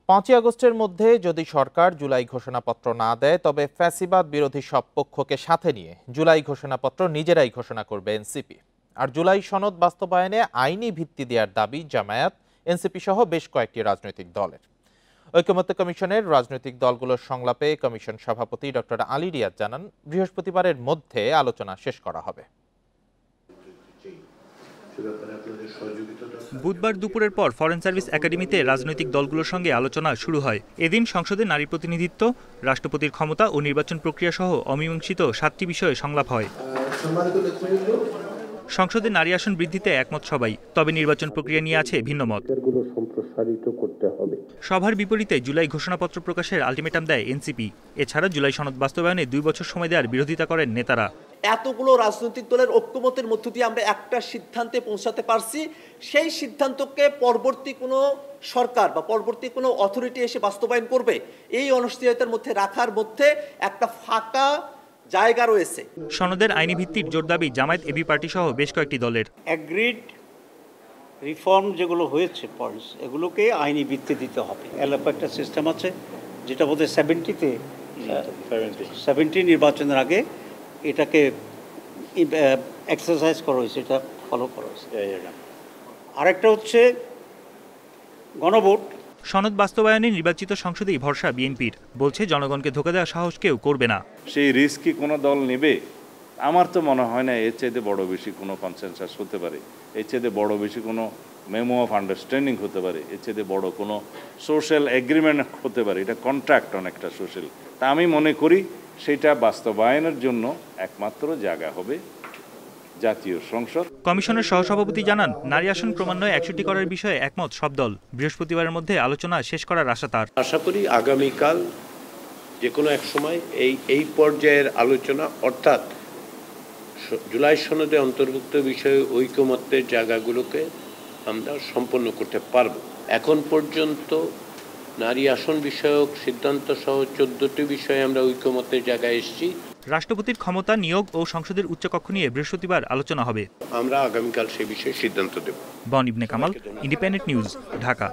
5ই আগস্টের মধ্যে যদি সরকার জুলাই ঘোষণাপত্র না দেয় তবে ফ্যাসিবাদ বিরোধী সব পক্ষকে সাথে নিয়ে জুলাই ঘোষণাপত্র নিজেরাই ঘোষণা করবে এনসিপি। আর জুলাই সনদ বাস্তবায়নে আইনি ভিত্তি দেওয়ার দাবি জামায়াত, এনসিপি সহ বেশ কয়েকটি রাজনৈতিক দলের। ঐকমত্য কমিশনের রাজনৈতিক দলগুলোর সংলাপে কমিশন সভাপতি ডক্টর আলী রিয়াদ জানান, বৃহস্পতিবারের মধ্যে আলোচনা শেষ করা হবে। বুধবার দুপুরের পর ফরেন সার্ভিস একাডেমিতে রাজনৈতিক দলগুলোর সঙ্গে আলোচনা শুরু হয়। এদিন সংসদে নারী প্রতিনিধিত্ব, রাষ্ট্রপতির ক্ষমতা ও নির্বাচন প্রক্রিয়া সহ অমীমাংসিত 7টি বিষয়ে সংলাপ হয়। সংসদে নারী আসন বৃদ্ধিতে একমত সবাই, তবে নির্বাচন প্রক্রিয়া নিয়ে আছে ভিন্ন মত। সভার বিপরীতে জুলাই ঘোষণাপত্র প্রকাশের আলটিমেটাম দেয় এনসিপি। এছাড়া জুলাই সনদ বাস্তবায়নে 2 বছর সময় দেওয়ার বিরোধিতা করেন নেতারা। এতগুলো রাজনৈতিক দলের ঐক্যমতের মধ্য দিয়ে আমরা একটা সিদ্ধান্তে পৌঁছাতে পারছি। সেই সিদ্ধান্তকে পরবর্তী কোনো সরকার বা পরবর্তী কোনো অথরিটি এসে বাস্তবায়ন করবে, এই অনিশ্চয়তার মধ্যে রাখার মধ্যে একটা ফাঁকা জায়গা রয়েছে। সনদের আইনি ভিত্তির জোর দাবি জামায়াত, এবি পার্টি সহ বেশ কয়েকটি দলের। অ্যাগ্রিড রিফর্ম যেগুলো হয়েছে পয়েন্টস, এগুলোকে আইনি ভিত্তি দিতে হবে। এলাকা একটা সিস্টেম আছে যেটা বোধহয় 70 নির্বাচনের আগে এটাকে এক্সারসাইজ করা হয়েছে, এটা ফলো করা হয়েছে। আরেকটা হচ্ছে গণভোট। সনদ বাস্তবায়নে নির্বাচিত সংসদেই ভরসা বিএনপির, বলছে জনগণকে ধোঁকা দেওয়ার সাহস কেউ করবে না। সেই রিস্ক কি কোনো দল নেবে? আমার তো মনে হয় না এর চাইতে বড় বেশি কোনো কনসেনসাস হতে পারে, এর চাইতে বড় বেশি কোনো মেমো অফ আন্ডারস্ট্যান্ডিং হতে পারে, এর চাইতে বড় কোনো সোশ্যাল এগ্রিমেন্ট হতে পারে। এটা কন্ট্রাক্ট অনেকটা সোশ্যাল। তা আমি মনে করি সেটা বাস্তবায়নের জন্য একমাত্র জায়গা হবে জাতীয় সংসদ। কমিশনের সহসভাপতি জানান, নারী আসন ক্রমান্বয়ে 61 করার বিষয়ে একমত সব দল। বৃহস্পতিবারের মধ্যে আলোচনা শেষ করার আশা তার। আশা করি আগামীকাল যে কোনো এক সময় এই পর্যায়ের আলোচনা, অর্থাৎ জুলাই সনদে অন্তর্ভুক্ত বিষয়ে ঐকমত্যের জায়গাগুলোকে আমরা সম্পন্ন করতে পারব। এখন পর্যন্ত নারী আসন বিষয়ক সিদ্ধান্ত সহ 14টি বিষয়ে আমরা ঐকমত্যের জায়গায় এসেছি। রাষ্ট্রপতির ক্ষমতা, নিয়োগ ও সংসদের উচ্চকক্ষ নিয়ে বৃহস্পতিবার আলোচনা হবে। আমরা আগামীকাল সেই বিষয়ে সিদ্ধান্ত দেব। বন ইবনে কামাল, ইন্ডিপেন্ডেন্ট নিউজ, ঢাকা।